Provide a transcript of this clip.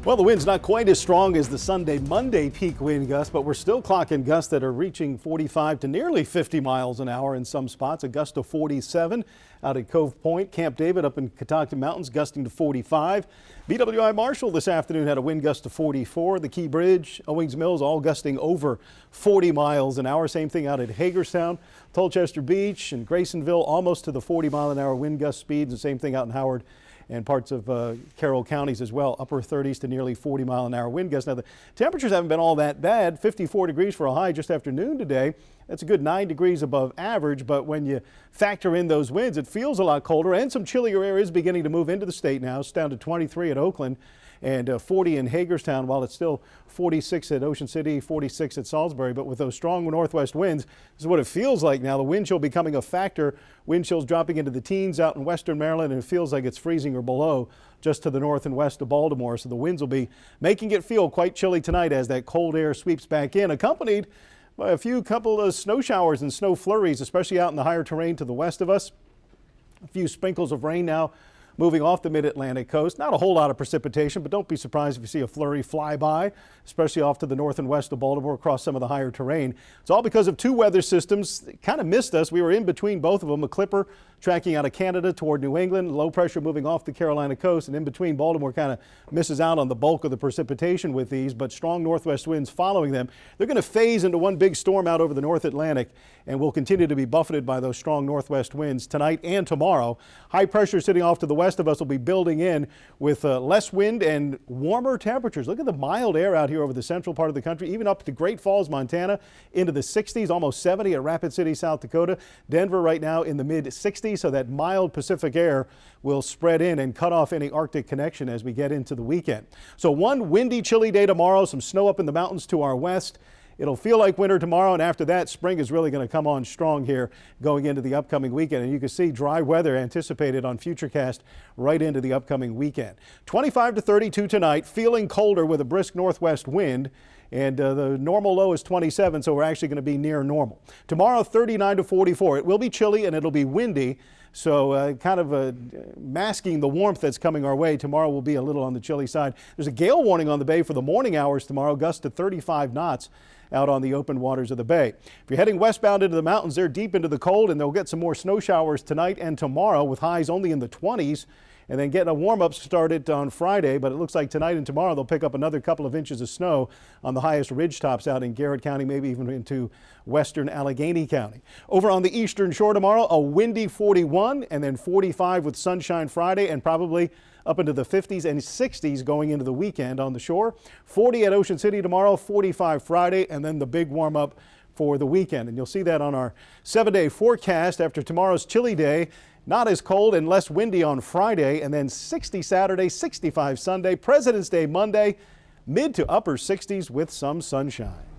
Well, the wind's not quite as strong as the Sunday-Monday peak wind gust, but we're still clocking gusts that are reaching 45 to nearly 50 miles an hour in some spots. A gust of 47 out at Cove Point. Camp David up in Catoctin Mountains gusting to 45. BWI Marshall this afternoon had a wind gust to 44. The Key Bridge, Owings Mills all gusting over 40 miles an hour. Same thing out at Hagerstown. Tolchester Beach and Graysonville almost to the 40 mile an hour wind gust speeds. The same thing out in Howard and parts of Carroll counties as well, upper 30s to nearly 40 mile an hour wind gusts. Now the temperatures haven't been all that bad. 54 degrees for a high just after noon today. That's a good 9 degrees above average, but when you factor in those winds, it feels a lot colder, and some chillier air is beginning to move into the state now. It's down to 23 at Oakland and 40 in Hagerstown, while it's still 46 at Ocean City, 46 at Salisbury. But with those strong northwest winds, this is what it feels like now. The wind chill becoming a factor. Wind chills dropping into the teens out in western Maryland, and it feels like it's freezing or below just to the north and west of Baltimore. So the winds will be making it feel quite chilly tonight as that cold air sweeps back in, accompanied by a couple of snow showers and snow flurries, especially out in the higher terrain to the west of us. A few sprinkles of rain now moving off the mid-Atlantic coast. Not a whole lot of precipitation, but don't be surprised if you see a flurry fly by, especially off to the north and west of Baltimore across some of the higher terrain. It's all because of two weather systems that kind of missed us. We were in between both of them. A Clipper tracking out of Canada toward New England, low pressure moving off the Carolina coast, and in between Baltimore kind of misses out on the bulk of the precipitation with these, but strong northwest winds following them. They're going to phase into one big storm out over the North Atlantic, and will continue to be buffeted by those strong northwest winds tonight and tomorrow. High pressure sitting off to the west of us will be building in with less wind and warmer temperatures. Look at the mild air out here over the central part of the country, even up to Great Falls, Montana, into the 60s, almost 70 at Rapid City, South Dakota. Denver right now in the mid 60s. So that mild Pacific air will spread in and cut off any Arctic connection as we get into the weekend. So one windy, chilly day tomorrow, some snow up in the mountains to our west. It'll feel like winter tomorrow, and after that, spring is really going to come on strong here going into the upcoming weekend. And you can see dry weather anticipated on Futurecast right into the upcoming weekend. 25 to 32 tonight, feeling colder with a brisk northwest wind. And the normal low is 27, so we're actually going to be near normal. Tomorrow, 39 to 44. It will be chilly and it'll be windy, so kind of masking the warmth that's coming our way. Tomorrow will be a little on the chilly side. There's a gale warning on the bay for the morning hours tomorrow, gusts to 35 knots out on the open waters of the bay. If you're heading westbound into the mountains, they're deep into the cold, and they'll get some more snow showers tonight and tomorrow with highs only in the 20s. And then getting a warm-up started on Friday, but it looks like tonight and tomorrow they'll pick up another couple of inches of snow on the highest ridge tops out in Garrett County, maybe even into western Allegheny County. Over on the eastern shore tomorrow, a windy 41 and then 45 with sunshine Friday, and probably up into the 50s and 60s going into the weekend on the shore. 40 at Ocean City tomorrow, 45 Friday, and then the big warm-up for the weekend. And you'll see that on our 7-day forecast after tomorrow's chilly day. Not as cold and less windy on Friday, and then 60 Saturday, 65 Sunday, President's Day Monday, mid to upper 60s with some sunshine.